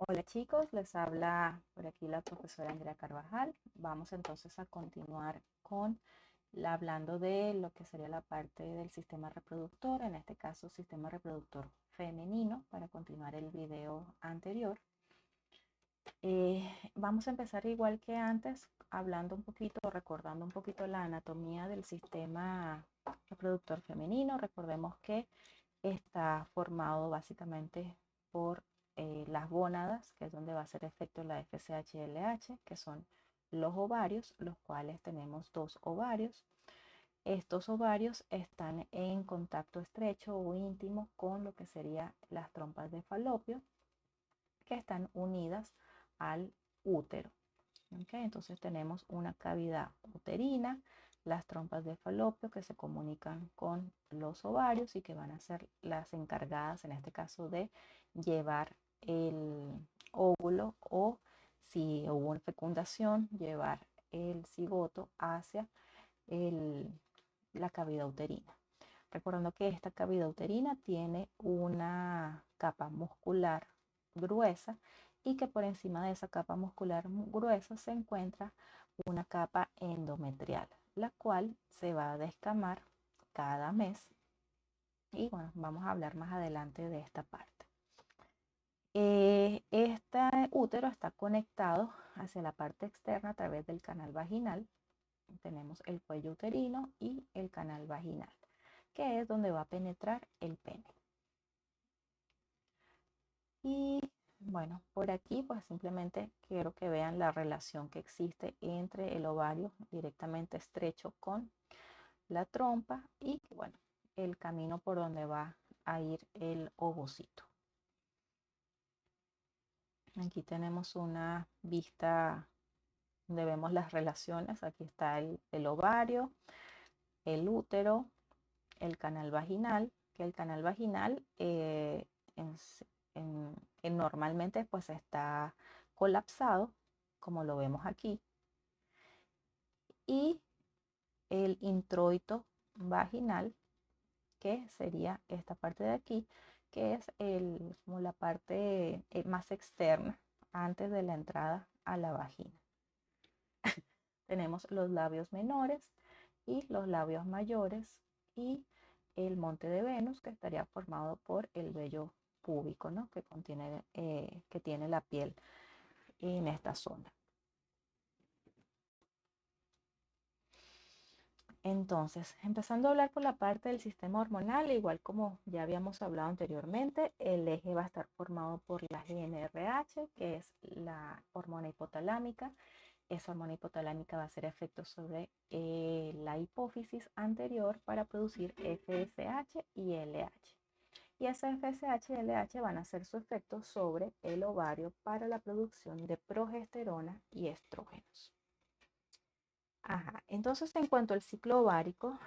Hola chicos, les habla por aquí la profesora Andrea Carvajal. Vamos entonces a continuar con hablando de lo que sería la parte del sistema reproductor, en este caso sistema reproductor femenino, para continuar el video anterior. Vamos a empezar igual que antes, hablando un poquito, recordando un poquito la anatomía del sistema reproductor femenino. Recordemos que está formado básicamente por las gónadas, que es donde va a hacer efecto la FSH y LH, que son los ovarios, los cuales tenemos dos ovarios. Estos ovarios están en contacto estrecho o íntimo con lo que serían las trompas de falopio, que están unidas al útero. ¿Okay? Entonces tenemos una cavidad uterina, las trompas de falopio que se comunican con los ovarios y que van a ser las encargadas, en este caso, de llevar el óvulo o, si hubo una fecundación, llevar el cigoto hacia la cavidad uterina. Recordando que esta cavidad uterina tiene una capa muscular gruesa y que por encima de esa capa muscular gruesa se encuentra una capa endometrial, la cual se va a descamar cada mes. Y bueno, vamos a hablar más adelante de esta parte. Este útero está conectado hacia la parte externa a través del canal vaginal. Tenemos el cuello uterino y el canal vaginal, que es donde va a penetrar el pene. Y bueno, por aquí pues simplemente quiero que vean la relación que existe entre el ovario directamente estrecho con la trompa y bueno, el camino por donde va a ir el ovocito. Aquí tenemos una vista donde vemos las relaciones. Aquí está el ovario, el útero, el canal vaginal, que el canal vaginal en, normalmente pues está colapsado, como lo vemos aquí, y el introito vaginal, que sería esta parte de aquí, que es como la parte más externa antes de la entrada a la vagina. Tenemos los labios menores y los labios mayores y el monte de Venus, que estaría formado por el vello púbico, ¿no? Que tiene la piel en esta zona. Entonces, empezando a hablar por la parte del sistema hormonal, igual como ya habíamos hablado anteriormente, el eje va a estar formado por la GnRH, que es la hormona hipotalámica. Esa hormona hipotalámica va a hacer efecto sobre la hipófisis anterior para producir FSH y LH. Y ese FSH y LH van a hacer su efecto sobre el ovario para la producción de progesterona y estrógenos. Ajá. Entonces, en cuanto al ciclo ovárico,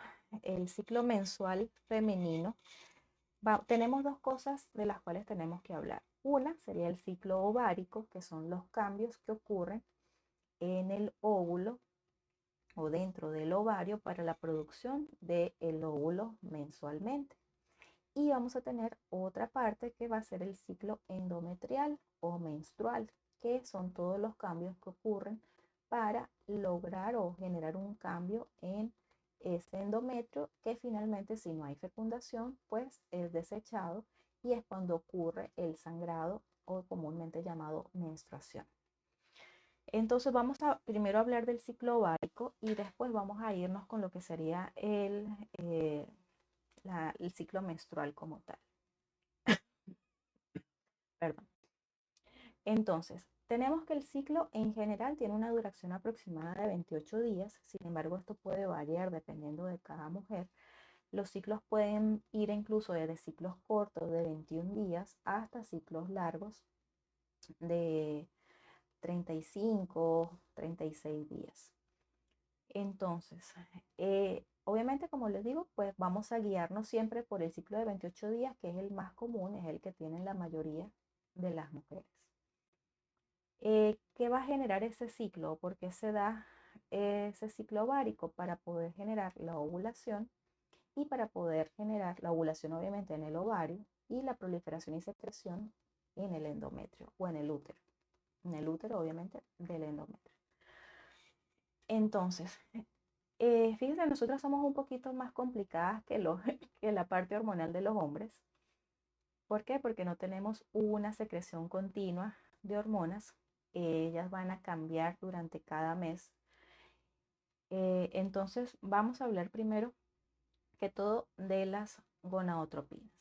el ciclo mensual femenino, tenemos dos cosas de las cuales tenemos que hablar. Una sería el ciclo ovárico, que son los cambios que ocurren en el óvulo o dentro del ovario para la producción del óvulo mensualmente. Y vamos a tener otra parte que va a ser el ciclo endometrial o menstrual, que son todos los cambios que ocurren para lograr o generar un cambio en ese endometrio que finalmente, si no hay fecundación, pues es desechado y es cuando ocurre el sangrado o comúnmente llamado menstruación. Entonces vamos a primero hablar del ciclo ovárico y después vamos a irnos con lo que sería el ciclo menstrual como tal. Perdón. Entonces, tenemos que el ciclo en general tiene una duración aproximada de 28 días, sin embargo esto puede variar dependiendo de cada mujer. Los ciclos pueden ir incluso desde ciclos cortos de 21 días hasta ciclos largos de 35, 36 días. Entonces, obviamente, como les digo, pues vamos a guiarnos siempre por el ciclo de 28 días, que es el más común, es el que tienen la mayoría de las mujeres. ¿Qué va a generar ese ciclo? ¿Por qué se da ese ciclo ovárico? Para poder generar la ovulación y para poder generar la ovulación obviamente en el ovario y la proliferación y secreción en el endometrio o en el útero. En el útero, obviamente, del endometrio. Entonces, fíjense, nosotras somos un poquito más complicadas que la parte hormonal de los hombres. ¿Por qué? Porque no tenemos una secreción continua de hormonas. Ellas van a cambiar durante cada mes. Entonces, vamos a hablar primero que todo de las gonadotropinas.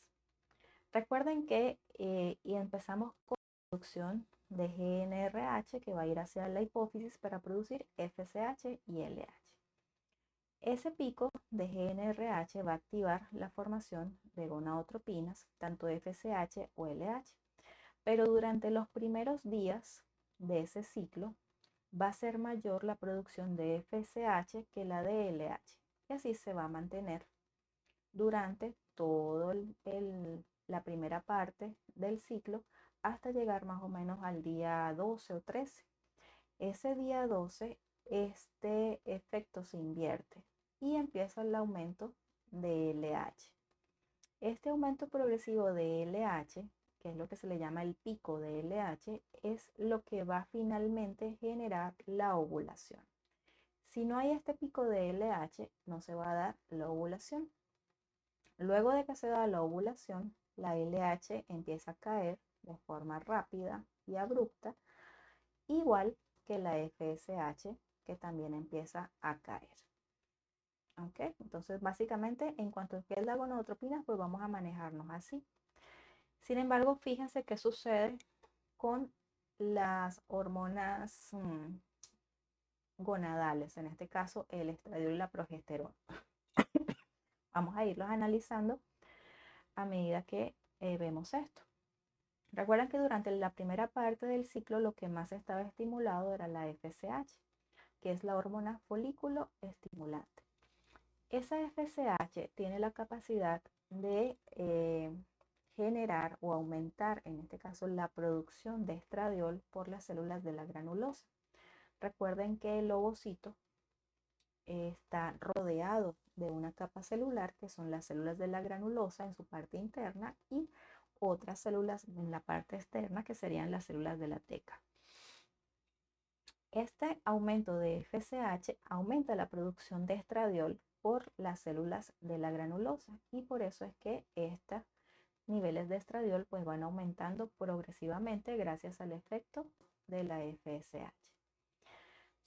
Recuerden que y empezamos con la producción de GnRH que va a ir hacia la hipófisis para producir FSH y LH. Ese pico de GnRH va a activar la formación de gonadotropinas, tanto FSH o LH, pero durante los primeros días de ese ciclo va a ser mayor la producción de FSH que la de LH, y así se va a mantener durante todo la primera parte del ciclo hasta llegar más o menos al día 12 o 13. Ese día 12, este efecto se invierte y empieza el aumento de LH. Este aumento progresivo de LH, que es lo que se le llama el pico de LH, es lo que va a finalmente generar la ovulación. Si no hay este pico de LH, no se va a dar la ovulación. Luego de que se da la ovulación, la LH empieza a caer de forma rápida y abrupta, igual que la FSH, que también empieza a caer. ¿Ok? Entonces, básicamente, en cuanto a la gonadotropina, pues vamos a manejarnos así. Sin embargo, fíjense qué sucede con las hormonas gonadales, en este caso el estradiol y la progesterona. Vamos a irlos analizando a medida que vemos esto. Recuerden que durante la primera parte del ciclo lo que más estaba estimulado era la FSH, que es la hormona folículo estimulante. Esa FSH tiene la capacidad de generar o aumentar, en este caso, la producción de estradiol por las células de la granulosa. Recuerden que el ovocito está rodeado de una capa celular que son las células de la granulosa en su parte interna y otras células en la parte externa que serían las células de la teca. Este aumento de FSH aumenta la producción de estradiol por las células de la granulosa y por eso es que estos niveles de estradiol pues van aumentando progresivamente gracias al efecto de la FSH.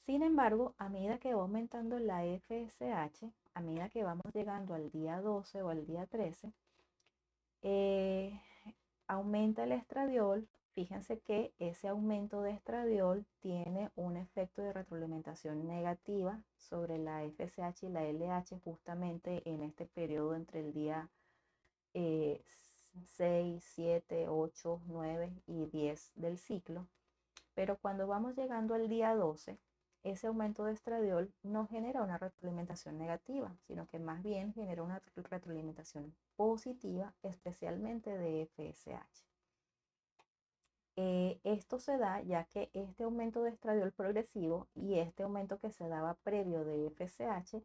Sin embargo, a medida que va aumentando la FSH, a medida que vamos llegando al día 12 o al día 13, aumenta el estradiol. Fíjense que ese aumento de estradiol tiene un efecto de retroalimentación negativa sobre la FSH y la LH justamente en este periodo entre el día 6, 7, 8, 9 y 10 del ciclo. Pero cuando vamos llegando al día 12, ese aumento de estradiol no genera una retroalimentación negativa, sino que más bien genera una retroalimentación positiva, especialmente de FSH. Esto se da ya que este aumento de estradiol progresivo y este aumento que se daba previo de FSH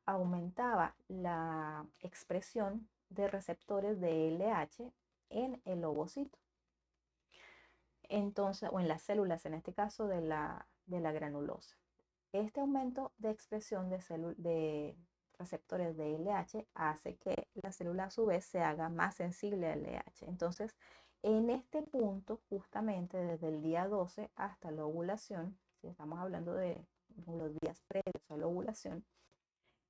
aumentaba la expresión de receptores de LH en el ovocito. Entonces, o en las células, en este caso de la granulosa. Este aumento de expresión de receptores de LH hace que la célula a su vez se haga más sensible al LH. Entonces, en este punto, justamente desde el día 12 hasta la ovulación, si estamos hablando de los días previos a la ovulación,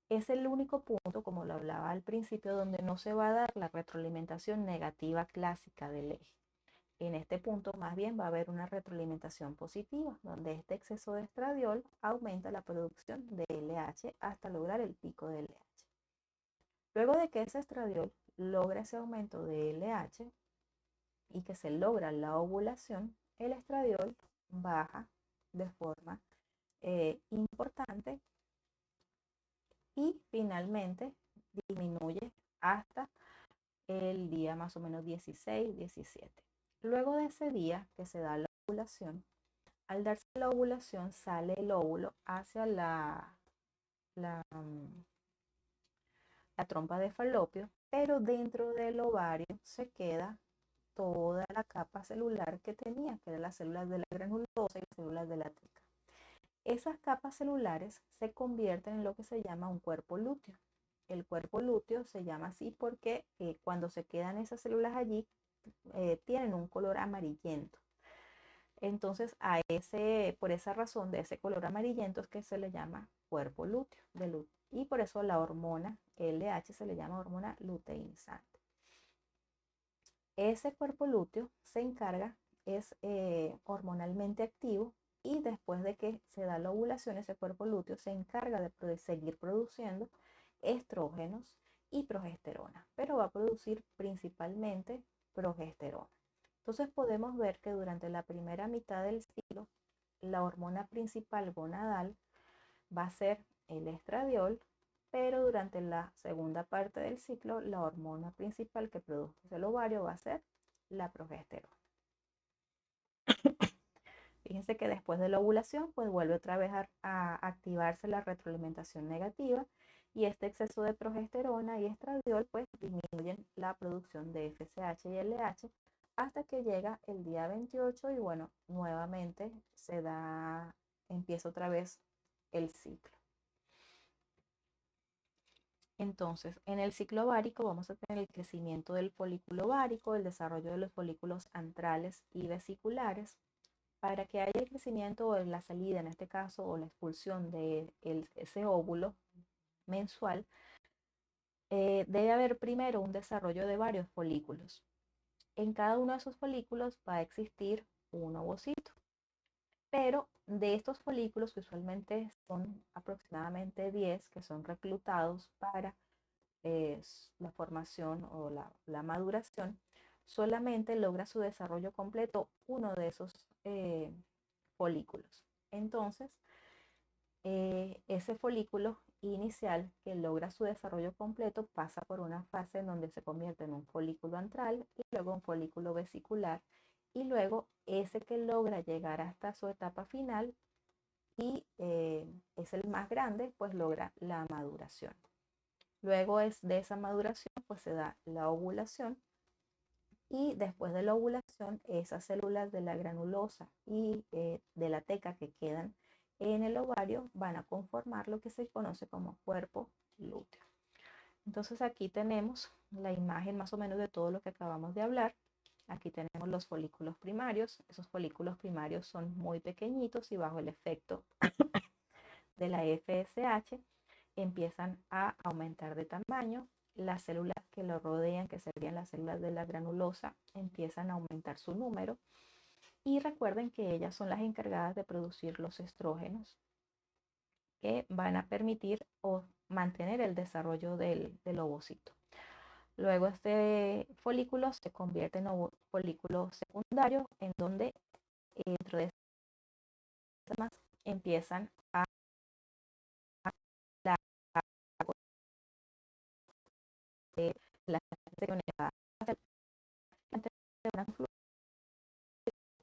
es el único punto, como lo hablaba al principio, donde no se va a dar la retroalimentación negativa clásica del eje. En este punto más bien va a haber una retroalimentación positiva, donde este exceso de estradiol aumenta la producción de LH hasta lograr el pico de LH. Luego de que ese estradiol logra ese aumento de LH y que se logra la ovulación, el estradiol baja de forma importante y finalmente disminuye hasta el día más o menos 16, 17. Luego de ese día que se da la ovulación, al darse la ovulación sale el óvulo hacia la trompa de falopio, pero dentro del ovario se queda toda la capa celular que tenía, que eran las células de la granulosa y las células de la teca. Esas capas celulares se convierten en lo que se llama un cuerpo lúteo. El cuerpo lúteo se llama así porque cuando se quedan esas células allí, tienen un color amarillento. Entonces, por esa razón de ese color amarillento es que se le llama cuerpo lúteo, y por eso la hormona LH se le llama hormona luteinizante. Ese cuerpo lúteo se encarga, es hormonalmente activo, y después de que se da la ovulación, ese cuerpo lúteo se encarga de seguir produciendo estrógenos y progesterona, pero va a producir principalmente progesterona. Entonces podemos ver que durante la primera mitad del ciclo, la hormona principal gonadal va a ser el estradiol, pero durante la segunda parte del ciclo, la hormona principal que produce el ovario va a ser la progesterona. Fíjense que después de la ovulación, pues vuelve otra vez a activarse la retroalimentación negativa, y este exceso de progesterona y estradiol pues disminuyen la producción de FSH y LH hasta que llega el día 28 y bueno, nuevamente empieza otra vez el ciclo. Entonces, en el ciclo ovárico vamos a tener el crecimiento del folículo ovárico, el desarrollo de los folículos antrales y vesiculares. Para que haya el crecimiento o la salida, en este caso, o la expulsión de ese óvulo mensual, debe haber primero un desarrollo de varios folículos. En cada uno de esos folículos va a existir un ovocito, pero de estos folículos, que usualmente son aproximadamente 10, que son reclutados para la formación o la maduración, solamente logra su desarrollo completo uno de esos folículos. Entonces, ese folículo inicial que logra su desarrollo completo pasa por una fase en donde se convierte en un folículo antral y luego un folículo vesicular, y luego ese que logra llegar hasta su etapa final y es el más grande, pues logra la maduración. Luego de esa maduración pues se da la ovulación, y después de la ovulación esas células de la granulosa y de la teca que quedan en el ovario van a conformar lo que se conoce como cuerpo lúteo. Entonces aquí tenemos la imagen más o menos de todo lo que acabamos de hablar. Aquí tenemos los folículos primarios. Esos folículos primarios son muy pequeñitos y bajo el efecto de la FSH empiezan a aumentar de tamaño. Las células que lo rodean, que serían las células de la granulosa, empiezan a aumentar su número. Y recuerden que ellas son las encargadas de producir los estrógenos que van a permitir o mantener el desarrollo del ovocito. Luego este folículo se convierte en folículo secundario, en donde dentro de esas más empiezan a las secciones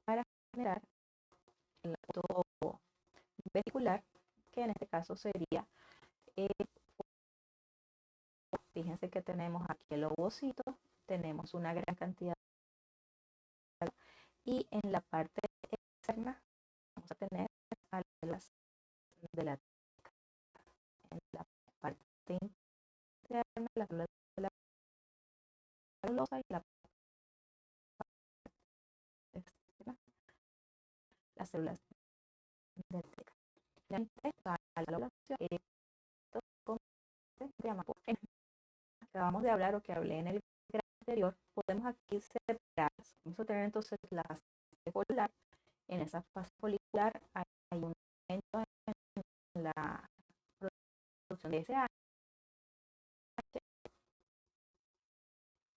para generar el acto vesicular, que en este caso sería, fíjense que tenemos aquí el ovocito, tenemos una gran cantidad, y en la parte externa vamos a tener a las de la teca. En la parte interna las células de la granulosa, y la parte externa las células de teca. Acabamos de hablar, o que hablé en el anterior, podemos aquí separar. Vamos a tener entonces la fase folicular. En esa fase folicular hay un aumento en la producción de SH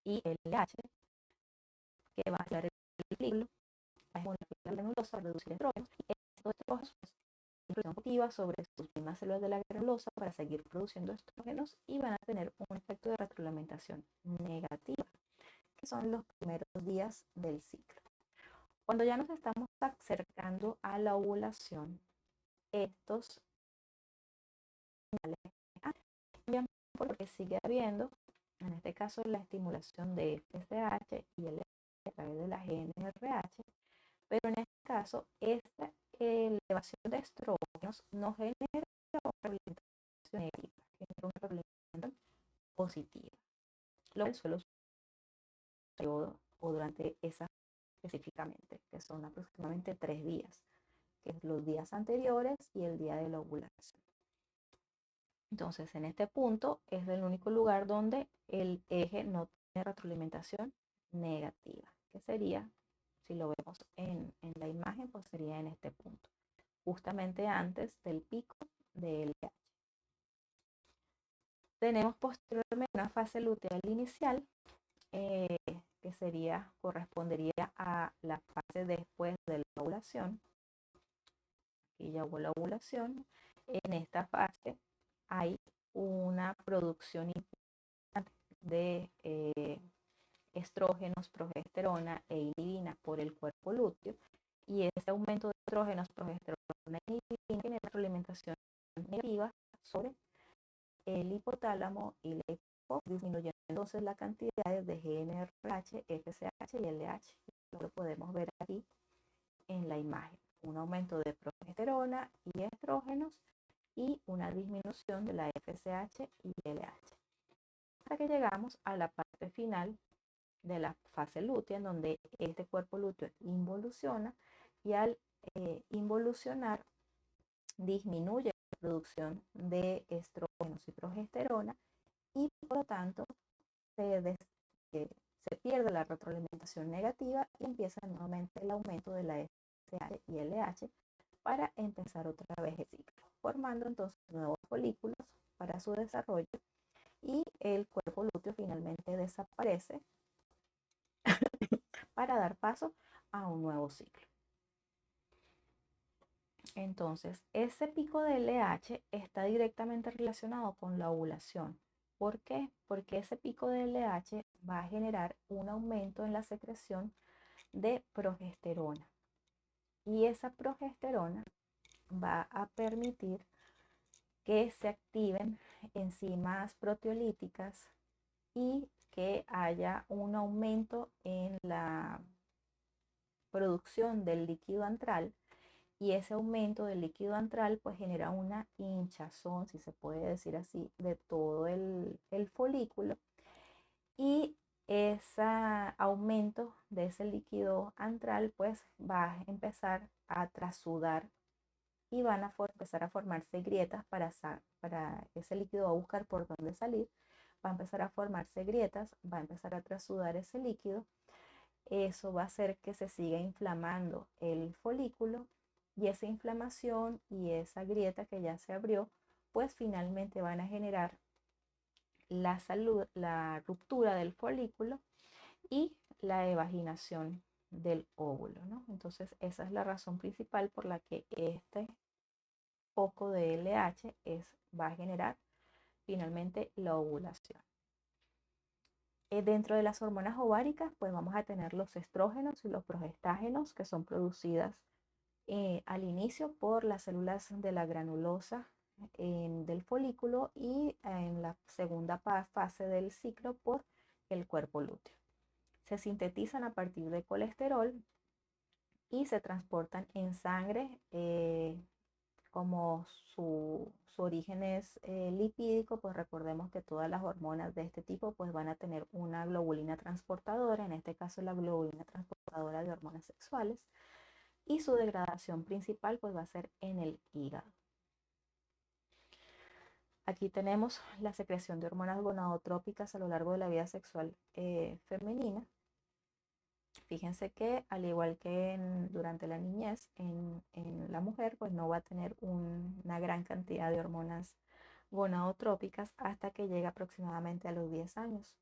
y LH, que va a ayudar el folículo a estimular la granulosa, a reducir estrógenos, y estos estrógenos influyen positiva sobre sus mismas células de la granulosa para seguir produciendo estrógenos, y van a tener un efecto de retroalimentación negativa, que son los primeros días del ciclo. Cuando ya nos estamos acercando a la ovulación, estos cambian porque sigue habiendo, en este caso, la estimulación de FSH y LH, a través de la GnRH, pero en este caso, esta elevación de estrógenos no genera una retroalimentación negativa, genera una retroalimentación positiva, lo que suele suceder o durante esa específicamente, que son aproximadamente 3 días, que es los días anteriores y el día de la ovulación. Entonces, en este punto es el único lugar donde el eje no tiene retroalimentación negativa, que sería, si lo vemos en la imagen, pues sería en este punto, justamente antes del pico de LH. Tenemos posteriormente una fase luteal inicial, que correspondería a la fase después de la ovulación. Aquí ya hubo la ovulación. En esta fase hay una producción importante de estrógenos, progesterona e inhibina por el cuerpo lúteo, y ese aumento de estrógenos, progesterona e inhibina tiene retroalimentación negativa sobre el hipotálamo y la hipófisis, disminuyendo entonces la cantidad de GnRH, FSH y LH. Lo podemos ver aquí en la imagen, un aumento de progesterona y estrógenos y una disminución de la FSH y LH. Hasta que llegamos a la parte final de la fase lútea, en donde este cuerpo lúteo involuciona, y al involucionar disminuye la producción de estrógenos y progesterona, y por lo tanto se pierde la retroalimentación negativa y empieza nuevamente el aumento de la FSH y LH para empezar otra vez el ciclo, formando entonces nuevos folículos para su desarrollo, y el cuerpo lúteo finalmente desaparece para dar paso a un nuevo ciclo. Entonces, ese pico de LH está directamente relacionado con la ovulación. ¿Por qué? Porque ese pico de LH va a generar un aumento en la secreción de progesterona. Y esa progesterona va a permitir que se activen enzimas proteolíticas y que haya un aumento en la producción del líquido antral, y ese aumento del líquido antral pues genera una hinchazón, si se puede decir así, de todo el folículo, y ese aumento de ese líquido antral pues va a empezar a trasudar y van a empezar a formarse grietas para ese líquido va a buscar por dónde salir, va a empezar a formarse grietas, va a empezar a trasudar ese líquido. Eso va a hacer que se siga inflamando el folículo, y esa inflamación y esa grieta que ya se abrió, pues finalmente van a generar la ruptura del folículo y la evaginación del óvulo, ¿no? Entonces esa es la razón principal por la que este poco de LH va a generar finalmente la ovulación. Dentro de las hormonas ováricas, pues vamos a tener los estrógenos y los progestágenos, que son producidas al inicio por las células de la granulosa del folículo, y en la segunda fase del ciclo por el cuerpo lúteo. Se sintetizan a partir de colesterol y se transportan en sangre, como su origen es lipídico, pues recordemos que todas las hormonas de este tipo pues van a tener una globulina transportadora, en este caso la globulina transportadora de hormonas sexuales, y su degradación principal pues va a ser en el hígado. Aquí tenemos la secreción de hormonas gonadotrópicas a lo largo de la vida sexual femenina. Fíjense que al igual que durante la niñez, en la mujer pues no va a tener una gran cantidad de hormonas gonadotrópicas hasta que llega aproximadamente a los 10 años.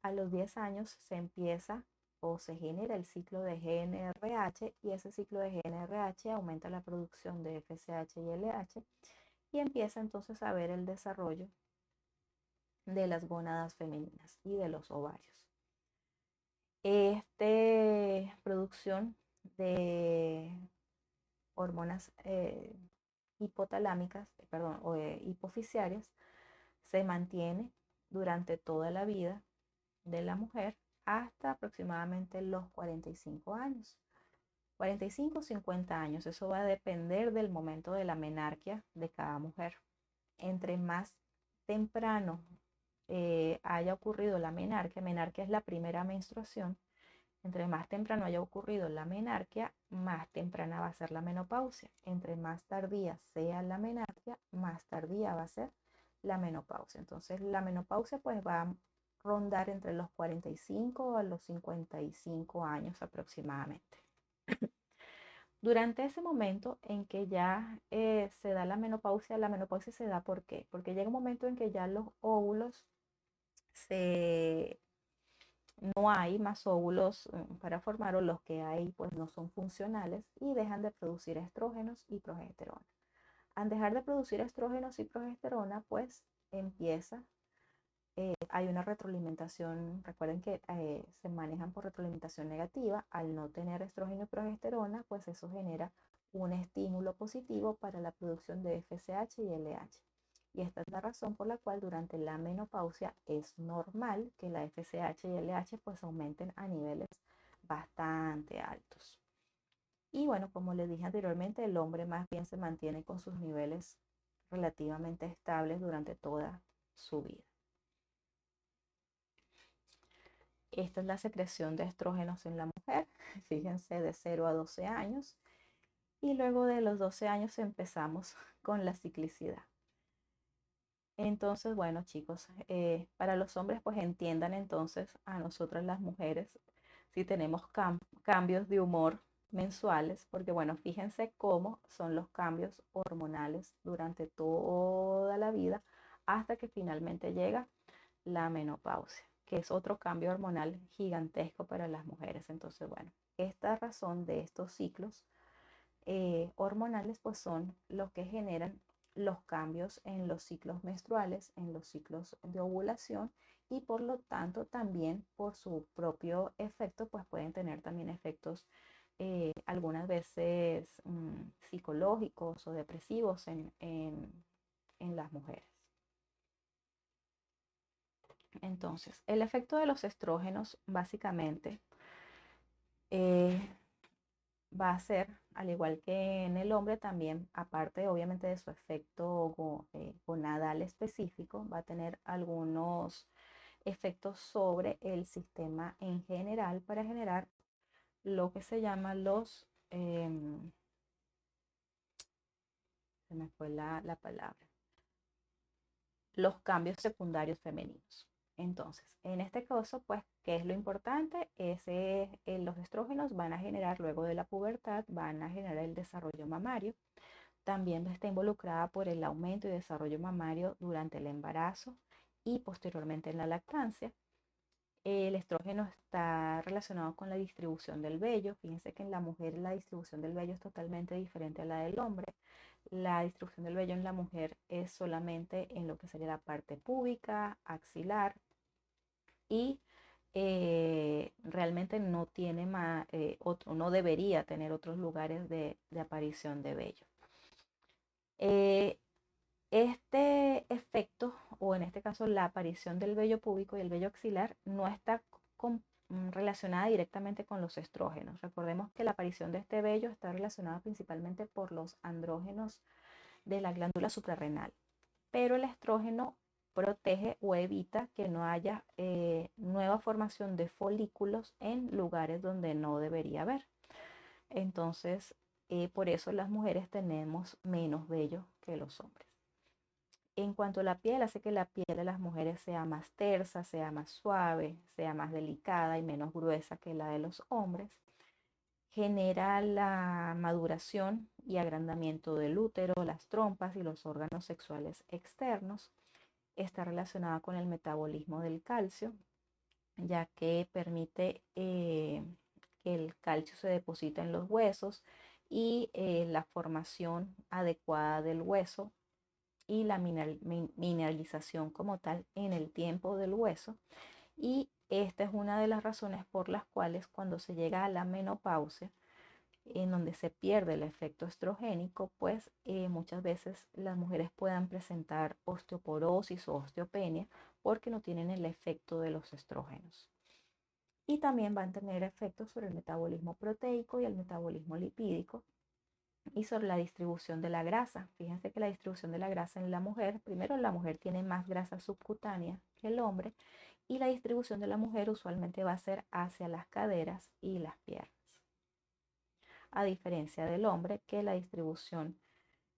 A los 10 años se empieza o se genera el ciclo de GnRH, y ese ciclo de GnRH aumenta la producción de FSH y LH, y empieza entonces a ver el desarrollo de las gónadas femeninas y de los ovarios. Esta producción de hormonas hipotalámicas, perdón, o hipofisiarias, se mantiene durante toda la vida de la mujer hasta aproximadamente los 45 años. 45 o 50 años, eso va a depender del momento de la menarquia de cada mujer. Entre más temprano haya ocurrido la menarquia, menarquia es la primera menstruación, entre más temprano haya ocurrido la menarquia, más temprana va a ser la menopausia. Entre más tardía sea la menarquia, más tardía va a ser la menopausia. Entonces la menopausia pues va a rondar entre los 45 a los 55 años aproximadamente. Durante ese momento en que ya se da la menopausia se da ¿por qué? Porque llega un momento en que ya los óvulos no hay más óvulos para formar, o los que hay pues no son funcionales y dejan de producir estrógenos y progesterona. Al dejar de producir estrógenos y progesterona, pues empieza, hay una retroalimentación. Recuerden que se manejan por retroalimentación negativa. Al no tener estrógeno y progesterona, pues eso genera un estímulo positivo para la producción de FSH y LH. Y esta es la razón por la cual durante la menopausia es normal que la FSH y LH pues aumenten a niveles bastante altos. Y bueno, como les dije anteriormente, el hombre más bien se mantiene con sus niveles relativamente estables durante toda su vida. Esta es la secreción de estrógenos en la mujer, fíjense, de 0 a 12 años. Y luego de los 12 años empezamos con la ciclicidad. Entonces, bueno, chicos, para los hombres, pues entiendan entonces a nosotras las mujeres si tenemos cambios de humor mensuales, porque bueno, fíjense cómo son los cambios hormonales durante toda la vida hasta que finalmente llega la menopausia, que es otro cambio hormonal gigantesco para las mujeres. Entonces, bueno, esta razón de estos ciclos hormonales pues son los que generan los cambios en los ciclos menstruales, en los ciclos de ovulación, y por lo tanto también por su propio efecto pues pueden tener también efectos algunas veces psicológicos o depresivos en las mujeres. Entonces, el efecto de los estrógenos básicamente va a ser, al igual que en el hombre, también, aparte obviamente de su efecto gonadal específico, va a tener algunos efectos sobre el sistema en general para generar lo que se llama se me fue la palabra, los cambios secundarios femeninos. Entonces, en este caso, pues, ¿qué es lo importante? Los estrógenos van a generar luego de la pubertad, van a generar el desarrollo mamario. También está involucrada por el aumento y desarrollo mamario durante el embarazo y posteriormente en la lactancia. El estrógeno está relacionado con la distribución del vello. Fíjense que en la mujer la distribución del vello es totalmente diferente a la del hombre. La distribución del vello en la mujer es solamente en lo que sería la parte púbica, axilar, y realmente no tiene no debería tener otros lugares de aparición de vello. Este efecto, o en este caso la aparición del vello púbico y el vello axilar, no está relacionada directamente con los estrógenos. Recordemos que la aparición de este vello está relacionada principalmente por los andrógenos de la glándula suprarrenal, pero el estrógeno protege o evita que no haya nueva formación de folículos en lugares donde no debería haber. Entonces, por eso las mujeres tenemos menos vello que los hombres. En cuanto a la piel, hace que la piel de las mujeres sea más tersa, sea más suave, sea más delicada y menos gruesa que la de los hombres. Genera la maduración y agrandamiento del útero, las trompas y los órganos sexuales externos. Está relacionada con el metabolismo del calcio, ya que permite que el calcio se deposite en los huesos y la formación adecuada del hueso y la mineralización como tal en el tiempo del hueso. Y esta es una de las razones por las cuales cuando se llega a la menopausia, en donde se pierde el efecto estrogénico, pues muchas veces las mujeres puedan presentar osteoporosis o osteopenia porque no tienen el efecto de los estrógenos. y también van a tener efectos sobre el metabolismo proteico y el metabolismo lipídico y sobre la distribución de la grasa. Fíjense que la distribución de la grasa en la mujer, primero la mujer tiene más grasa subcutánea que el hombre y la distribución de la mujer usualmente va a ser hacia las caderas y las piernas. A diferencia del hombre, que la distribución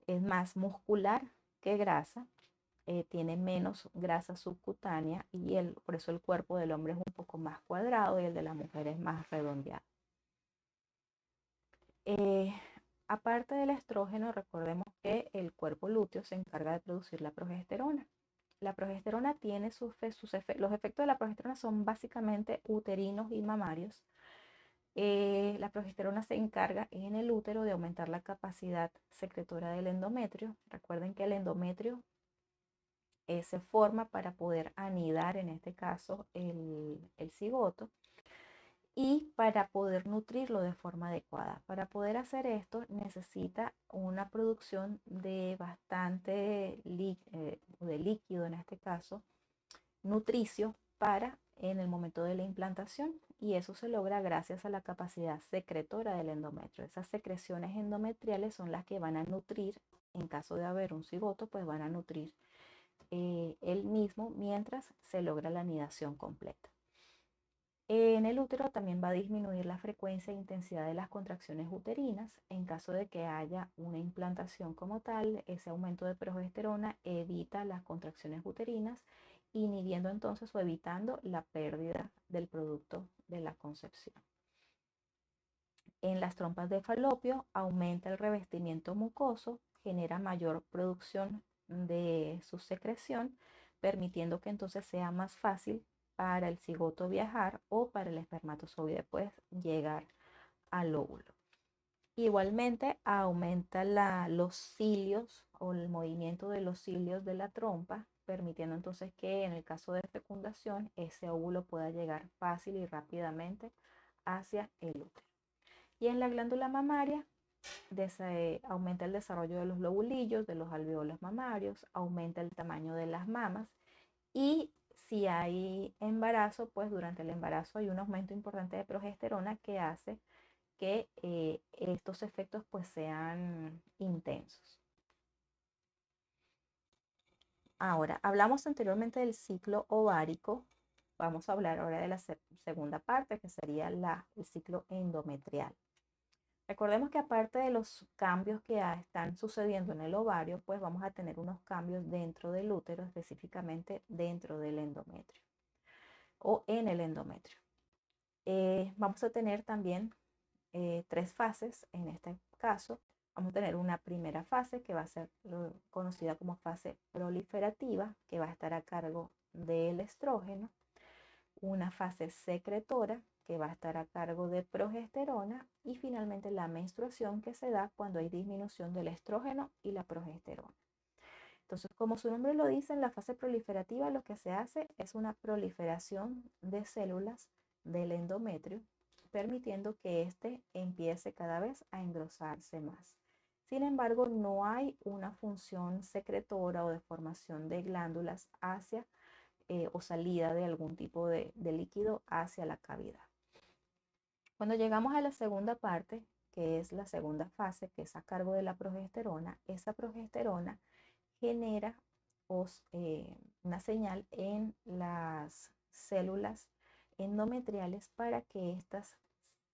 es más muscular que grasa, tiene menos grasa subcutánea y por eso el cuerpo del hombre es un poco más cuadrado y el de la mujer es más redondeado. Aparte del estrógeno, recordemos que el cuerpo lúteo se encarga de producir la progesterona. La progesterona tiene los efectos de la progesterona son básicamente uterinos y mamarios. La progesterona se encarga en el útero de aumentar la capacidad secretora del endometrio. Recuerden que el endometrio se forma para poder anidar, en este caso, el cigoto y para poder nutrirlo de forma adecuada. Para poder hacer esto necesita una producción de bastante de líquido, en este caso, nutricio para en el momento de la implantación y eso se logra gracias a la capacidad secretora del endometrio. Esas secreciones endometriales son las que van a nutrir, en caso de haber un cigoto, pues van a nutrir él mismo mientras se logra la anidación completa. En el útero también va a disminuir la frecuencia e intensidad de las contracciones uterinas. En caso de que haya una implantación como tal, ese aumento de progesterona evita las contracciones uterinas, inhibiendo entonces o evitando la pérdida del producto de la concepción. En las trompas de falopio aumenta el revestimiento mucoso, genera mayor producción de su secreción, permitiendo que entonces sea más fácil para el cigoto viajar o para el espermatozoide pues llegar al óvulo. Igualmente aumenta los cilios o el movimiento de los cilios de la trompa, permitiendo entonces que en el caso de fecundación ese óvulo pueda llegar fácil y rápidamente hacia el útero. Y en la glándula mamaria aumenta el desarrollo de los lobulillos, de los alveolos mamarios, aumenta el tamaño de las mamas y si hay embarazo, pues durante el embarazo hay un aumento importante de progesterona que hace que estos efectos pues sean intensos. Ahora, hablamos anteriormente del ciclo ovárico. Vamos a hablar ahora de la segunda parte, que sería el ciclo endometrial. Recordemos que aparte de los cambios que están sucediendo en el ovario, pues vamos a tener unos cambios dentro del útero, específicamente dentro del endometrio o en el endometrio. Vamos a tener también 3 fases en este caso. Vamos a tener una primera fase que va a ser conocida como fase proliferativa, que va a estar a cargo del estrógeno. Una fase secretora, que va a estar a cargo de progesterona. Y finalmente la menstruación, que se da cuando hay disminución del estrógeno y la progesterona. Entonces, como su nombre lo dice, en la fase proliferativa lo que se hace es una proliferación de células del endometrio, permitiendo que éste empiece cada vez a engrosarse más. Sin embargo, no hay una función secretora o de formación de glándulas hacia o salida de algún tipo de líquido hacia la cavidad. Cuando llegamos a la segunda parte, que es la segunda fase, que es a cargo de la progesterona, esa progesterona genera una señal en las células endometriales para que éstas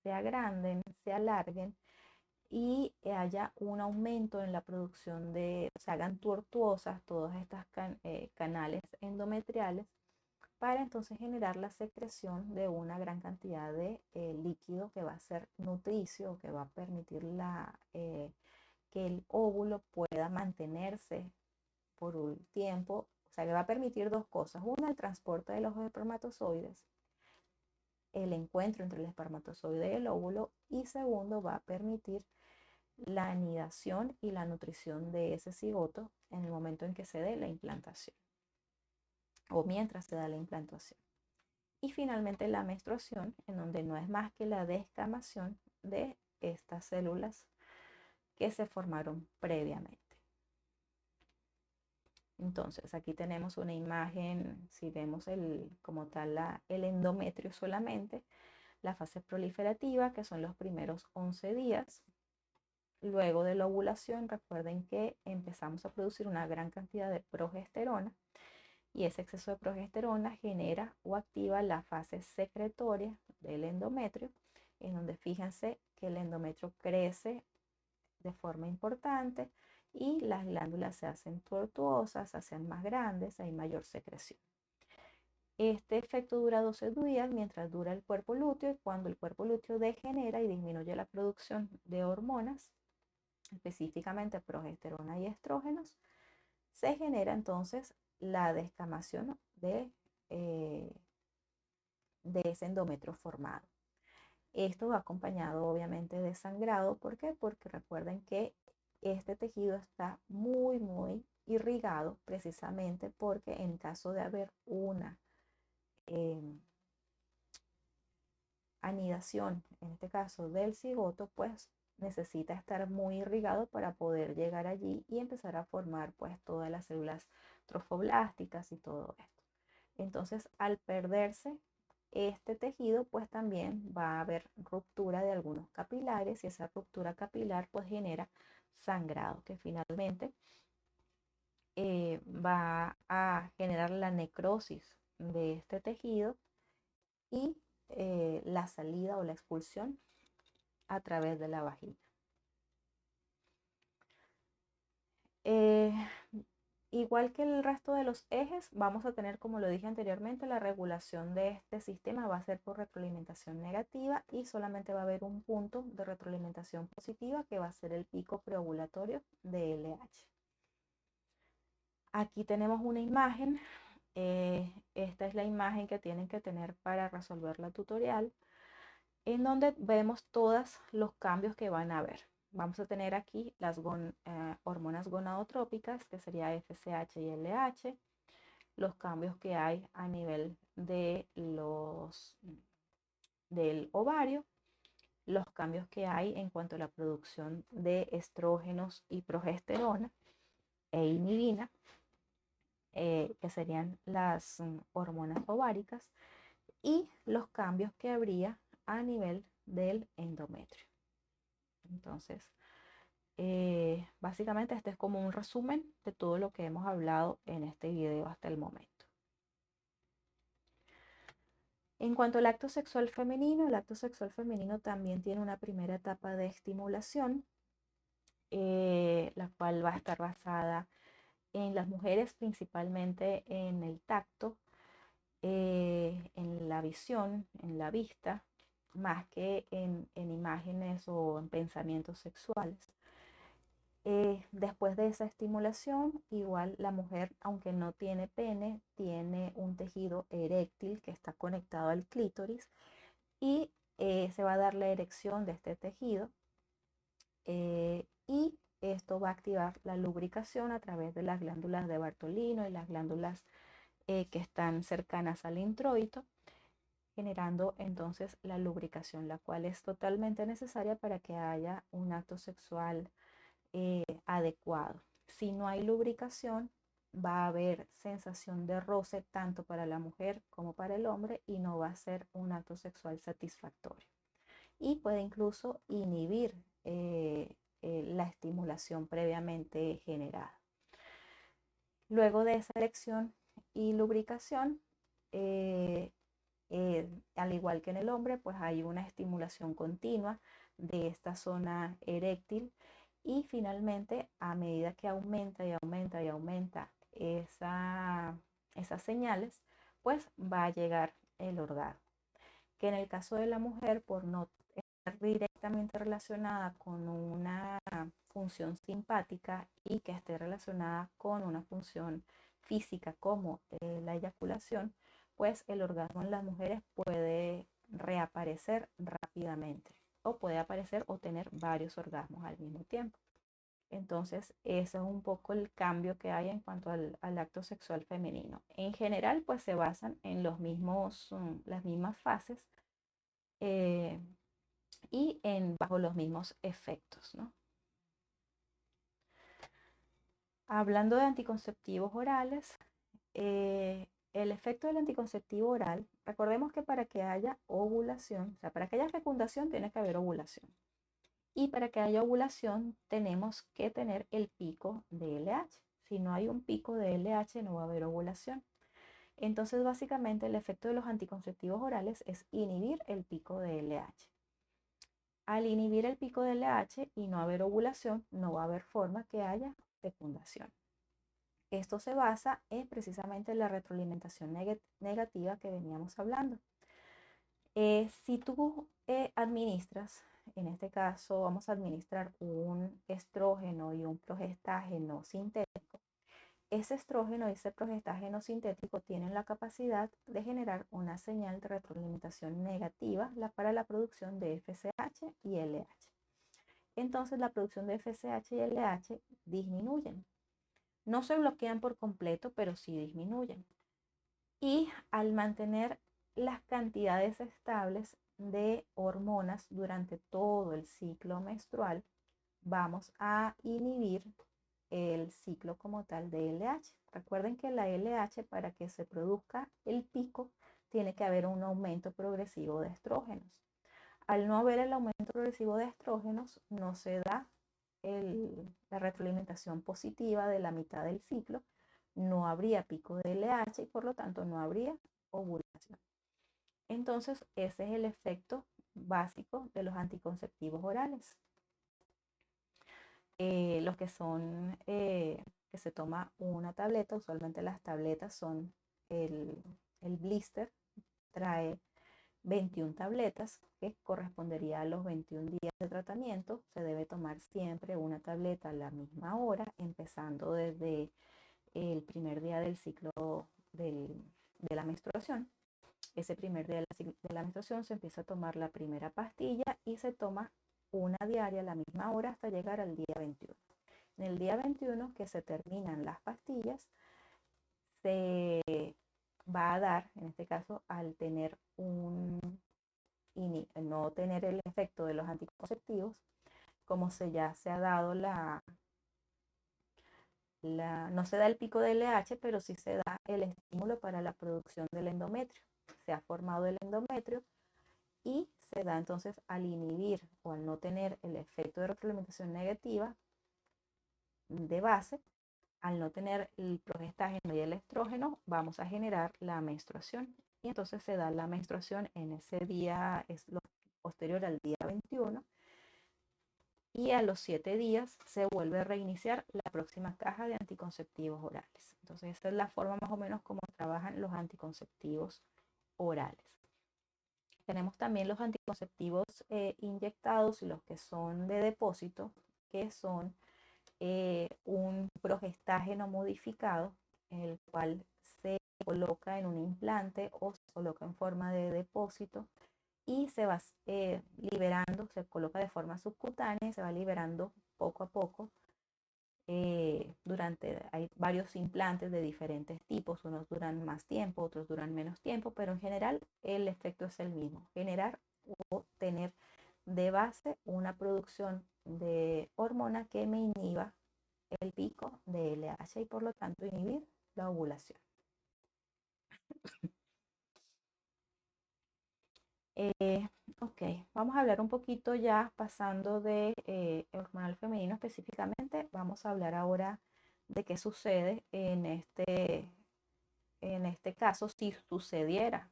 se agranden, se alarguen y haya un aumento en la producción se hagan tortuosas todas estas canales endometriales para entonces generar la secreción de una gran cantidad de líquido que va a ser nutricio, que va a permitir que el óvulo pueda mantenerse por un tiempo, o sea que va a permitir 2 cosas. Una, el transporte de los espermatozoides, el encuentro entre el espermatozoide y el óvulo, y segundo, va a permitir la anidación y la nutrición de ese cigoto en el momento en que se dé la implantación o mientras se da la implantación. Y finalmente la menstruación, en donde no es más que la descamación de estas células que se formaron previamente. Entonces, aquí tenemos una imagen, si vemos como tal el endometrio solamente, la fase proliferativa, que son los primeros 11 días. Luego de la ovulación, recuerden que empezamos a producir una gran cantidad de progesterona y ese exceso de progesterona genera o activa la fase secretoria del endometrio, en donde fíjense que el endometrio crece de forma importante y las glándulas se hacen tortuosas, se hacen más grandes, hay mayor secreción. Este efecto dura 12 días mientras dura el cuerpo lúteo, y cuando el cuerpo lúteo degenera y disminuye la producción de hormonas, específicamente progesterona y estrógenos, se genera entonces la descamación eh, de ese endometrio formado. Esto va acompañado obviamente de sangrado. ¿Por qué? Porque recuerden que este tejido está muy irrigado, precisamente porque en caso de haber una eh, anidación, en este caso del cigoto, pues necesita estar muy irrigado para poder llegar allí y empezar a formar pues todas las células trofoblásticas y todo esto. Entonces, al perderse este tejido, pues también va a haber ruptura de algunos capilares y esa ruptura capilar pues genera sangrado, que finalmente va a generar la necrosis de este tejido y la salida o la expulsión a través de la vagina. Eh, Igual que el resto de los ejes, vamos a tener, como lo dije anteriormente, la regulación de este sistema va a ser por retroalimentación negativa y solamente va a haber un punto de retroalimentación positiva que va a ser el pico preovulatorio de LH. Aquí tenemos una imagen. Esta es la imagen que tienen que tener para resolver la tutorial, en donde vemos todos los cambios que van a haber. Vamos a tener aquí las hormonas gonadotrópicas, que sería FSH y LH, los cambios que hay a nivel del ovario, los cambios que hay en cuanto a la producción de estrógenos y progesterona e inhibina, que serían las hormonas ováricas, y los cambios que habría a nivel del endometrio. Entonces, básicamente este es como un resumen de todo lo que hemos hablado en este video hasta el momento. En cuanto al acto sexual femenino, el acto sexual femenino también tiene una primera etapa de estimulación, la cual va a estar basada en las mujeres principalmente en el tacto, en la visión, en la vista, más que en imágenes o en pensamientos sexuales. Después de esa estimulación, igual la mujer, aunque no tiene pene, tiene un tejido eréctil que está conectado al clítoris y se va a dar la erección de este tejido y esto va a activar la lubricación a través de las glándulas de Bartolino y las glándulas que están cercanas al introito, generando entonces la lubricación, la cual es totalmente necesaria para que haya un acto sexual adecuado. Si no hay lubricación, va a haber sensación de roce tanto para la mujer como para el hombre y no va a ser un acto sexual satisfactorio. Y puede incluso inhibir la estimulación previamente generada. Luego de esa erección y lubricación, al igual que en el hombre, pues hay una estimulación continua de esta zona eréctil y finalmente a medida que aumenta y aumenta y aumenta esas señales, pues va a llegar el orgasmo. Que en el caso de la mujer, por no estar directamente relacionada con una función simpática y que esté relacionada con una función física como la eyaculación, pues el orgasmo en las mujeres puede reaparecer rápidamente o puede aparecer o tener varios orgasmos al mismo tiempo. Entonces, ese es un poco el cambio que hay en cuanto al acto sexual femenino. En general, pues se basan en las mismas fases eh, y bajo los mismos efectos, ¿no? Hablando de anticonceptivos orales, el efecto del anticonceptivo oral, recordemos que para que haya ovulación, o sea, para que haya fecundación tiene que haber ovulación. Y para que haya ovulación tenemos que tener el pico de LH. Si no hay un pico de LH no va a haber ovulación. Entonces, básicamente el efecto de los anticonceptivos orales es inhibir el pico de LH. Al inhibir el pico de LH y no haber ovulación, no va a haber forma que haya fecundación. Esto se basa en precisamente la retroalimentación negativa que veníamos hablando. Si tú administras, en este caso vamos a administrar un estrógeno y un progestágeno sintético, ese estrógeno y ese progestágeno sintético tienen la capacidad de generar una señal de retroalimentación negativa para la producción de FSH y LH. Entonces la producción de FSH y LH disminuyen. No se bloquean por completo, pero sí disminuyen. Y al mantener las cantidades estables de hormonas durante todo el ciclo menstrual, vamos a inhibir el ciclo como tal de LH. Recuerden que la LH, para que se produzca el pico, tiene que haber un aumento progresivo de estrógenos. Al no haber el aumento progresivo de estrógenos, no se da la retroalimentación positiva de la mitad del ciclo, no habría pico de LH y por lo tanto no habría ovulación. Entonces, ese es el efecto básico de los anticonceptivos orales. Los que son, que se toma una tableta, usualmente las tabletas son el blister, trae 21 tabletas, que correspondería a los 21 días de tratamiento. Se debe tomar siempre una tableta a la misma hora, empezando desde el primer día del ciclo de la menstruación. Ese primer día de la menstruación se empieza a tomar la primera pastilla y se toma una diaria a la misma hora hasta llegar al día 21. En el día 21, que se terminan las pastillas, se va a dar, en este caso, al tener no tener el efecto de los anticonceptivos, como ya se ha dado no se da el pico de LH, pero sí se da el estímulo para la producción del endometrio. Se ha formado el endometrio y se da entonces al inhibir o al no tener el efecto de retroalimentación negativa de base, al no tener el progestágeno y el estrógeno, vamos a generar la menstruación. Y entonces se da la menstruación en ese día, es lo posterior al día 21, y a los 7 días se vuelve a reiniciar la próxima caja de anticonceptivos orales. Entonces esa es la forma más o menos como trabajan los anticonceptivos orales. Tenemos también los anticonceptivos inyectados y los que son de depósito, que son un progestágeno modificado, el cual se coloca en un implante o se coloca en forma de depósito y se va liberando, se coloca de forma subcutánea y se va liberando poco a poco. Hay varios implantes de diferentes tipos, unos duran más tiempo, otros duran menos tiempo, pero en general el efecto es el mismo, generar o tener de base una producción de hormona que me inhiba el pico de LH y por lo tanto inhibir la ovulación. Ok, vamos a hablar un poquito ya pasando de hormonal femenino específicamente. Vamos a hablar ahora de qué sucede en este caso si sucediera,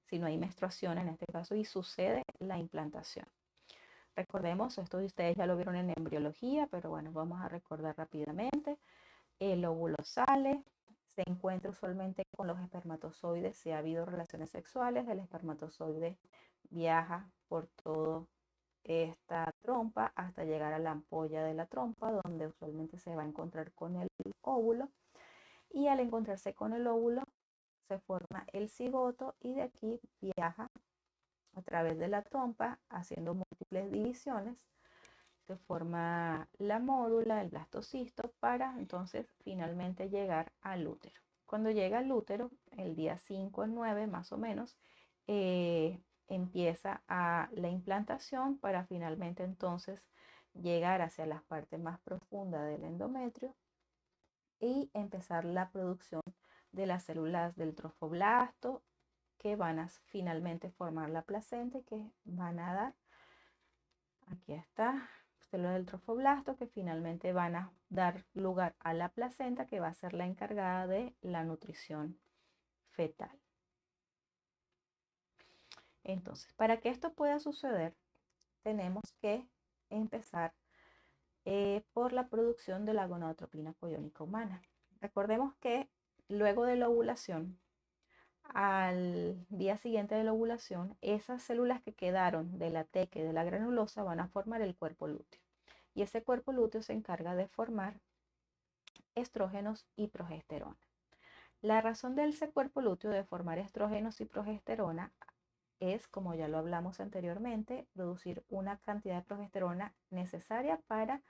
si no hay menstruación en este caso y sucede la implantación. Recordemos, esto ustedes ya lo vieron en embriología, pero bueno, vamos a recordar rápidamente. El óvulo sale, se encuentra usualmente con los espermatozoides si ha habido relaciones sexuales, el espermatozoide viaja por toda esta trompa hasta llegar a la ampolla de la trompa, donde usualmente se va a encontrar con el óvulo, y al encontrarse con el óvulo se forma el cigoto y de aquí viaja a través de la trompa haciendo múltiples divisiones. Se forma la mórula, el blastocisto, para entonces finalmente llegar al útero. Cuando llega al útero, el día 5 o 9 más o menos, empieza la implantación para finalmente entonces llegar hacia la parte más profunda del endometrio y empezar la producción de las células del trofoblasto que van a finalmente formar la placenta y que van a dar, aquí está, células del trofoblasto que finalmente van a dar lugar a la placenta que va a ser la encargada de la nutrición fetal. Entonces, para que esto pueda suceder, tenemos que empezar por la producción de la gonadotropina coriónica humana. Recordemos que luego de la ovulación, al día siguiente de la ovulación, esas células que quedaron de la teca y de la granulosa van a formar el cuerpo lúteo. Y ese cuerpo lúteo se encarga de formar estrógenos y progesterona. La razón de ese cuerpo lúteo de formar estrógenos y progesterona es, como ya lo hablamos anteriormente, producir una cantidad de progesterona necesaria para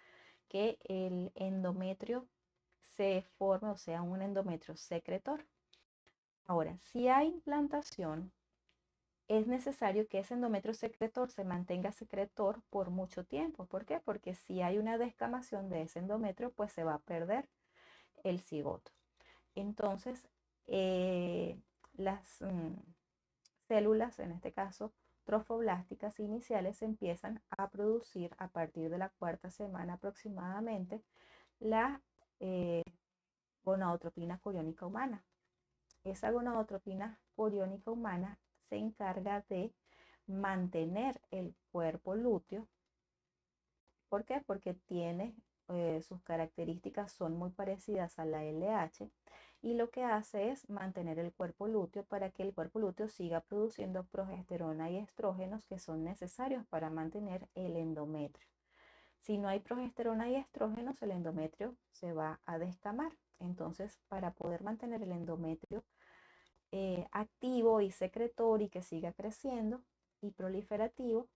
que el endometrio se forme, o sea, un endometrio secretor. Ahora, si hay implantación, es necesario que ese endometrio secretor se mantenga secretor por mucho tiempo. ¿Por qué? Porque si hay una descamación de ese endometrio, pues se va a perder el cigoto. Entonces, las células, en este caso trofoblásticas iniciales, empiezan a producir a partir de la cuarta semana aproximadamente la gonadotropina coriónica humana. Esa gonadotropina coriónica humana se encarga de mantener el cuerpo lúteo. ¿Por qué? Porque tiene sus características son muy parecidas a la LH y lo que hace es mantener el cuerpo lúteo para que el cuerpo lúteo siga produciendo progesterona y estrógenos que son necesarios para mantener el endometrio. Si no hay progesterona y estrógenos, el endometrio se va a descamar. Entonces, para poder mantener el endometrio activo y secretor y que siga creciendo y proliferativo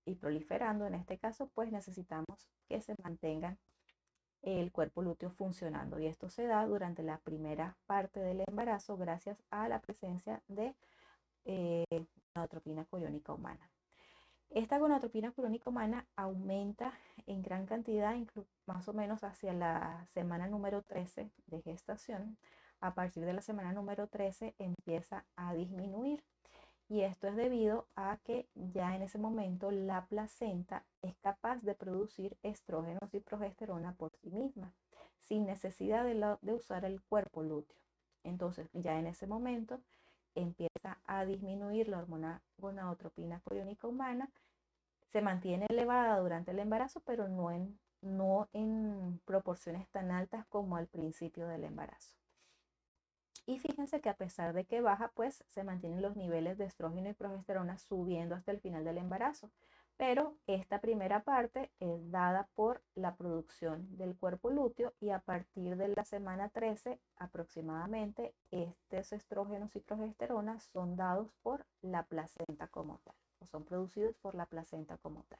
y proliferando en este caso, pues necesitamos que se mantenga el cuerpo lúteo funcionando y esto se da durante la primera parte del embarazo gracias a la presencia de gonadotropina coriónica humana. Esta gonadotropina coriónica humana aumenta en gran cantidad, más o menos hacia la semana número 13 de gestación. A partir de la semana número 13 empieza a disminuir y esto es debido a que ya en ese momento la placenta es capaz de producir estrógenos y progesterona por sí misma, sin necesidad de usar el cuerpo lúteo. Entonces ya en ese momento empieza a disminuir la hormona gonadotropina coriónica humana, se mantiene elevada durante el embarazo, pero no en proporciones tan altas como al principio del embarazo. Y fíjense que a pesar de que baja, pues se mantienen los niveles de estrógeno y progesterona subiendo hasta el final del embarazo. Pero esta primera parte es dada por la producción del cuerpo lúteo y a partir de la semana 13 aproximadamente, estos estrógenos y progesterona son dados por la placenta como tal, o son producidos por la placenta como tal.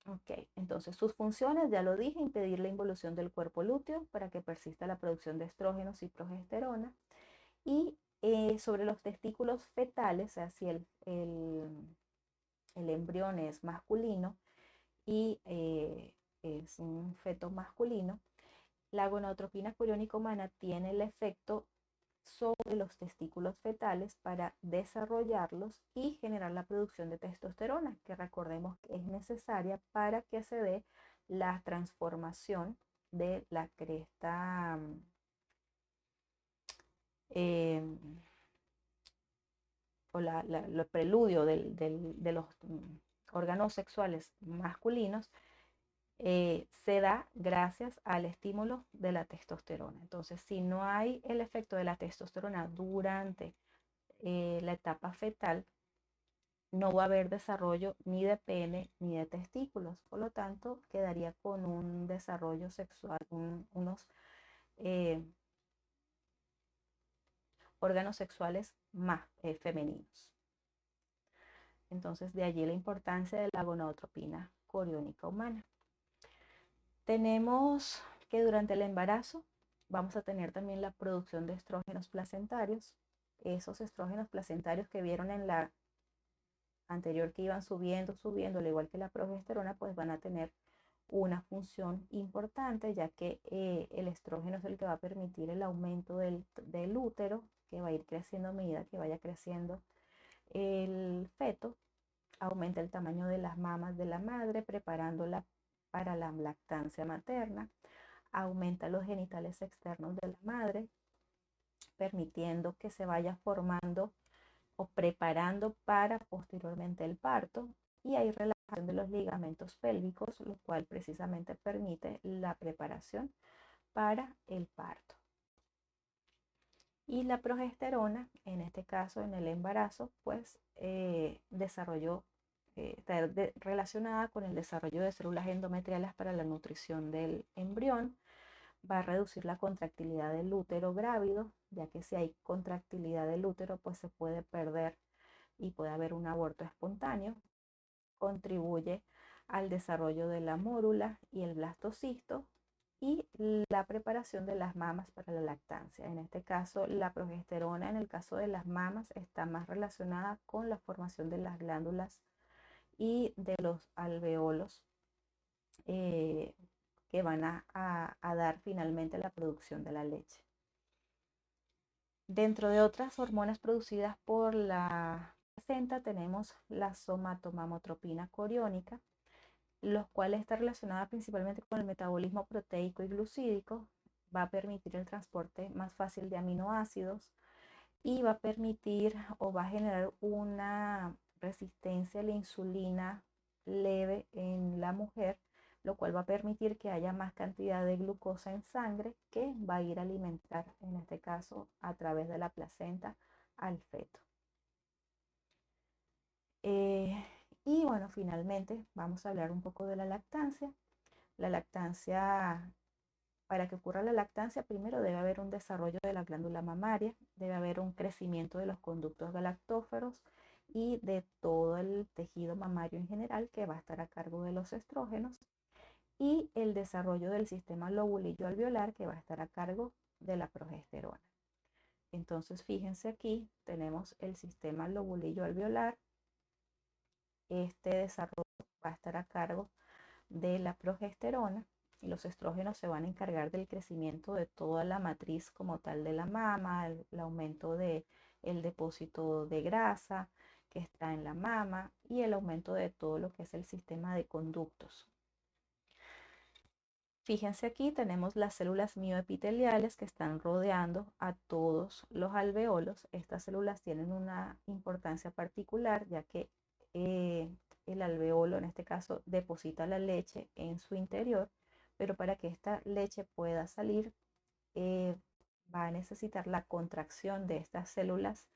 Ok, entonces sus funciones, ya lo dije, impedir la involución del cuerpo lúteo para que persista la producción de estrógenos y progesterona. Y sobre los testículos fetales, o sea, si el embrión es masculino y es un feto masculino, la gonadotropina coriónica humana tiene el efecto sobre los testículos fetales para desarrollarlos y generar la producción de testosterona, que recordemos que es necesaria para que se dé la transformación de la cresta o el preludio de los órganos sexuales masculinos se da gracias al estímulo de la testosterona. Entonces, si no hay el efecto de la testosterona durante la etapa fetal, no va a haber desarrollo ni de pene ni de testículos. Por lo tanto, quedaría con un desarrollo sexual, unos órganos sexuales más femeninos. Entonces, de allí la importancia de la gonadotropina coriónica humana. Tenemos que durante el embarazo vamos a tener también la producción de estrógenos placentarios. Esos estrógenos placentarios que vieron en la anterior que iban subiendo, al igual que la progesterona, pues van a tener una función importante, ya que el estrógeno es el que va a permitir el aumento del útero, que va a ir creciendo a medida que vaya creciendo el feto, aumenta el tamaño de las mamas de la madre, preparándola para la lactancia materna, aumenta los genitales externos de la madre, permitiendo que se vaya formando o preparando para posteriormente el parto, y hay relajación de los ligamentos pélvicos, lo cual precisamente permite la preparación para el parto. Y la progesterona, en este caso en el embarazo, pues está relacionada con el desarrollo de células endometriales para la nutrición del embrión. Va a reducir la contractilidad del útero grávido, ya que si hay contractilidad del útero, pues se puede perder y puede haber un aborto espontáneo. Contribuye al desarrollo de la mórula y el blastocisto y la preparación de las mamas para la lactancia. En este caso, la progesterona en el caso de las mamas está más relacionada con la formación de las glándulas y de los alveolos que van a dar finalmente la producción de la leche. Dentro de otras hormonas producidas por la placenta tenemos la somatomamotropina coriónica, los cuales está relacionada principalmente con el metabolismo proteico y glucídico, va a permitir el transporte más fácil de aminoácidos y va a permitir o va a generar una resistencia a la insulina leve en la mujer, lo cual va a permitir que haya más cantidad de glucosa en sangre que va a ir a alimentar, en este caso, a través de la placenta al feto. Y bueno, finalmente vamos a hablar un poco de la lactancia. La lactancia, para que ocurra la lactancia, primero debe haber un desarrollo de la glándula mamaria, debe haber un crecimiento de los conductos galactóferos y de todo el tejido mamario en general, que va a estar a cargo de los estrógenos, y el desarrollo del sistema lobulillo alveolar, que va a estar a cargo de la progesterona. Entonces, fíjense aquí, tenemos el sistema lobulillo alveolar. Este desarrollo va a estar a cargo de la progesterona y los estrógenos se van a encargar del crecimiento de toda la matriz como tal de la mama, el aumento del depósito de grasa que está en la mama y el aumento de todo lo que es el sistema de conductos. Fíjense aquí, tenemos las células mioepiteliales que están rodeando a todos los alveolos. Estas células tienen una importancia particular, ya que el alveolo, en este caso, deposita la leche en su interior, pero para que esta leche pueda salir, va a necesitar la contracción de estas células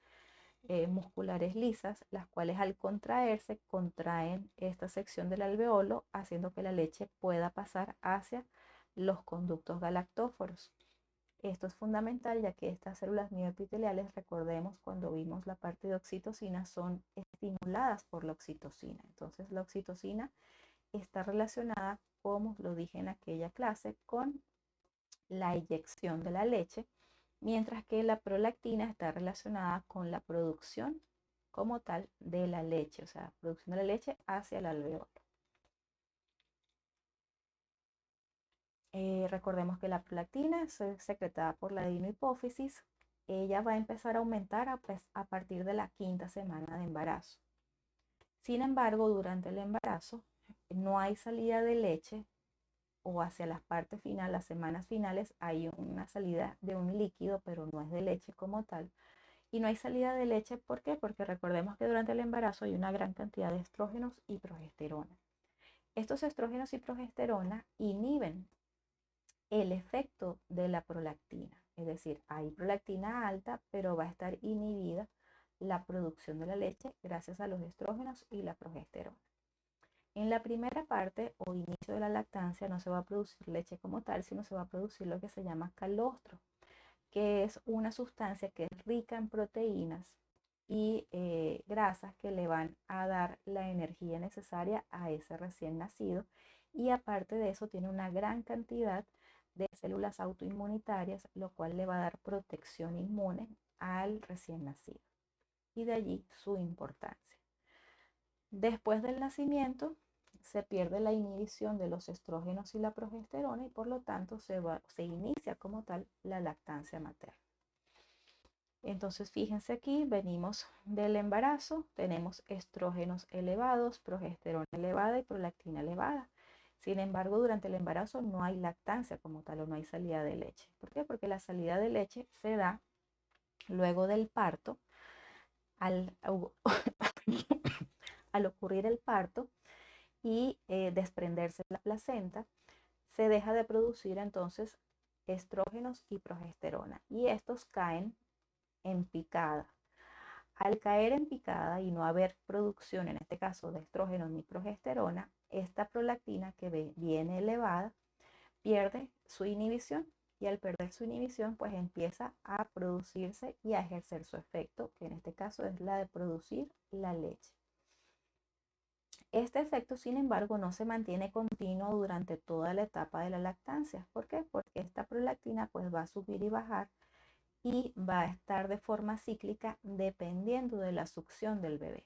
musculares lisas, las cuales al contraerse contraen esta sección del alveolo, haciendo que la leche pueda pasar hacia los conductos galactóforos. Esto es fundamental, ya que estas células mioepiteliales, recordemos cuando vimos la parte de oxitocina, son estimuladas por la oxitocina. Entonces la oxitocina está relacionada, como lo dije en aquella clase, con la eyección de la leche, mientras que la prolactina está relacionada con la producción como tal de la leche, o sea, producción de la leche hacia el alveolo. Recordemos que la prolactina es secretada por la adenohipófisis. Ella va a empezar a aumentar a partir de la quinta semana de embarazo. Sin embargo, durante el embarazo no hay salida de leche, o hacia las partes finales, las semanas finales, hay una salida de un líquido, pero no es de leche como tal. Y no hay salida de leche, ¿por qué? Porque recordemos que durante el embarazo hay una gran cantidad de estrógenos y progesterona. Estos estrógenos y progesterona inhiben el efecto de la prolactina. Es decir, hay prolactina alta, pero va a estar inhibida la producción de la leche gracias a los estrógenos y la progesterona. En la primera parte o inicio de la lactancia no se va a producir leche como tal, sino se va a producir lo que se llama calostro, que es una sustancia que es rica en proteínas y grasas que le van a dar la energía necesaria a ese recién nacido, y aparte de eso tiene una gran cantidad de células autoinmunitarias, lo cual le va a dar protección inmune al recién nacido, y de allí su importancia. Después del nacimiento se pierde la inhibición de los estrógenos y la progesterona y por lo tanto se inicia como tal la lactancia materna. Entonces, fíjense aquí, venimos del embarazo, tenemos estrógenos elevados, progesterona elevada y prolactina elevada. Sin embargo, durante el embarazo no hay lactancia como tal o no hay salida de leche. ¿Por qué? Porque la salida de leche se da luego del parto. Al, al ocurrir el parto y desprenderse la placenta, se deja de producir entonces estrógenos y progesterona y estos caen en picada. Al caer en picada y no haber producción, en este caso de estrógenos ni progesterona, esta prolactina que viene elevada pierde su inhibición y al perder su inhibición pues empieza a producirse y a ejercer su efecto, que en este caso es la de producir la leche. Este efecto, sin embargo, no se mantiene continuo durante toda la etapa de la lactancia. ¿Por qué? Porque esta prolactina pues va a subir y bajar y va a estar de forma cíclica dependiendo de la succión del bebé.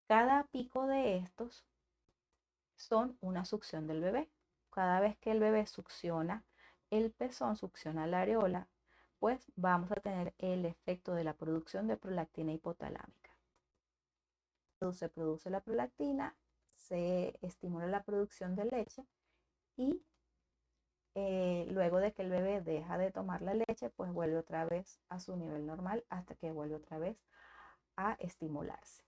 Cada pico de estos son una succión del bebé. Cada vez que el bebé succiona el pezón, succiona la areola, pues vamos a tener el efecto de la producción de prolactina hipotalámica. Se produce la prolactina, se estimula la producción de leche y luego de que el bebé deja de tomar la leche, pues vuelve otra vez a su nivel normal hasta que vuelve otra vez a estimularse.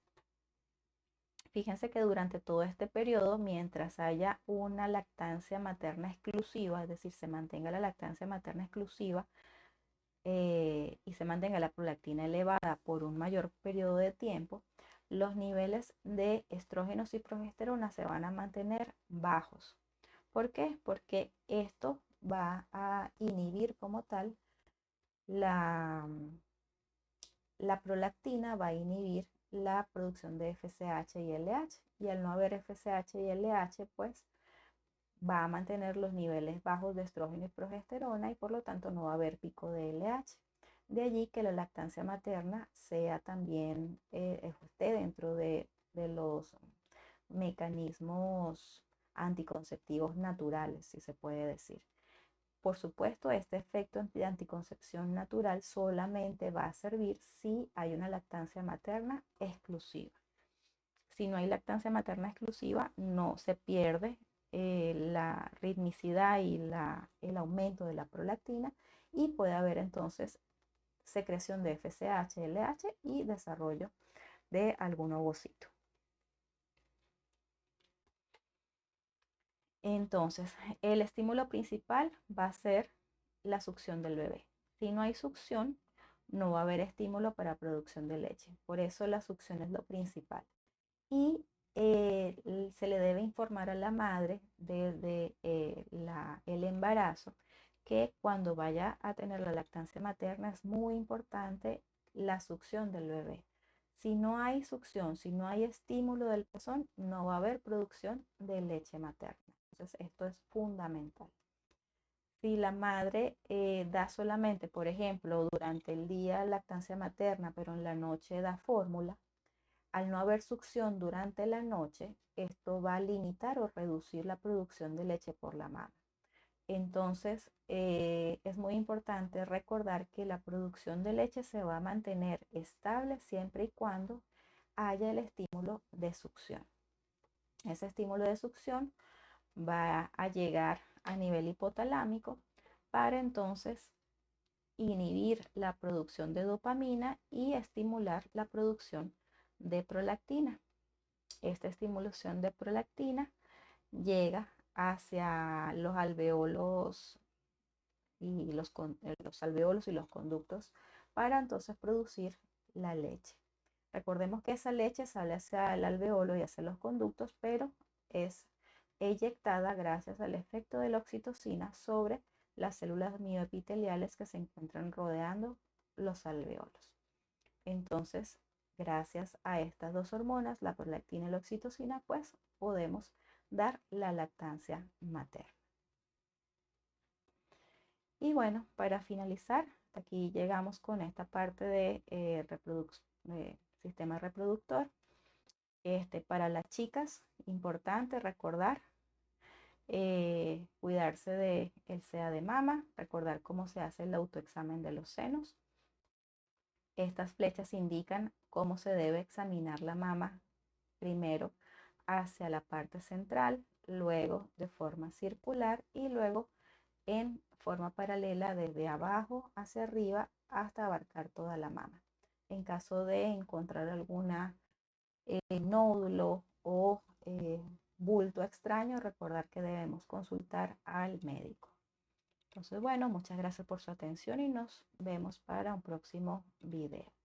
Fíjense que durante todo este periodo, mientras haya una lactancia materna exclusiva, es decir, se mantenga la lactancia materna exclusiva y se mantenga la prolactina elevada por un mayor periodo de tiempo, los niveles de estrógenos y progesterona se van a mantener bajos. ¿Por qué? Porque esto va a inhibir como tal la prolactina, va a inhibir la producción de FSH y LH. Y al no haber FSH y LH, pues va a mantener los niveles bajos de estrógeno y progesterona y por lo tanto no va a haber pico de LH. De allí que la lactancia materna sea también, esté dentro de los mecanismos anticonceptivos naturales, si se puede decir. Por supuesto, este efecto de anticoncepción natural solamente va a servir si hay una lactancia materna exclusiva. Si no hay lactancia materna exclusiva, no se pierde la ritmicidad y el aumento de la prolactina y puede haber entonces secreción de FSH, LH y desarrollo de algún ovocito. Entonces, el estímulo principal va a ser la succión del bebé. Si no hay succión, no va a haber estímulo para producción de leche. Por eso la succión es lo principal. Y se le debe informar a la madre desde el embarazo que cuando vaya a tener la lactancia materna es muy importante la succión del bebé. Si no hay succión, si no hay estímulo del pezón, no va a haber producción de leche materna. Entonces, esto es fundamental. Si la madre da solamente, por ejemplo, durante el día lactancia materna, pero en la noche da fórmula, al no haber succión durante la noche, esto va a limitar o reducir la producción de leche por la mama. Entonces, es muy importante recordar que la producción de leche se va a mantener estable siempre y cuando haya el estímulo de succión. Ese estímulo de succión va a llegar a nivel hipotalámico para entonces inhibir la producción de dopamina y estimular la producción de prolactina. Esta estimulación de prolactina llega hacia los alveolos y los alveolos y los conductos para entonces producir la leche. Recordemos que esa leche sale hacia el alveolo y hacia los conductos, pero es eyectada gracias al efecto de la oxitocina sobre las células mioepiteliales que se encuentran rodeando los alveolos. Entonces, gracias a estas dos hormonas, la prolactina y la oxitocina, pues podemos dar la lactancia materna. Y bueno, para finalizar, hasta aquí llegamos con esta parte de sistema reproductor. Para las chicas, importante recordar cuidarse del SEA de mama, recordar cómo se hace el autoexamen de los senos. Estas flechas indican cómo se debe examinar la mama, primero hacia la parte central, luego de forma circular y luego en forma paralela desde abajo hacia arriba hasta abarcar toda la mama. En caso de encontrar alguna nódulo o bulto extraño, recordar que debemos consultar al médico. Entonces, bueno, muchas gracias por su atención y nos vemos para un próximo video.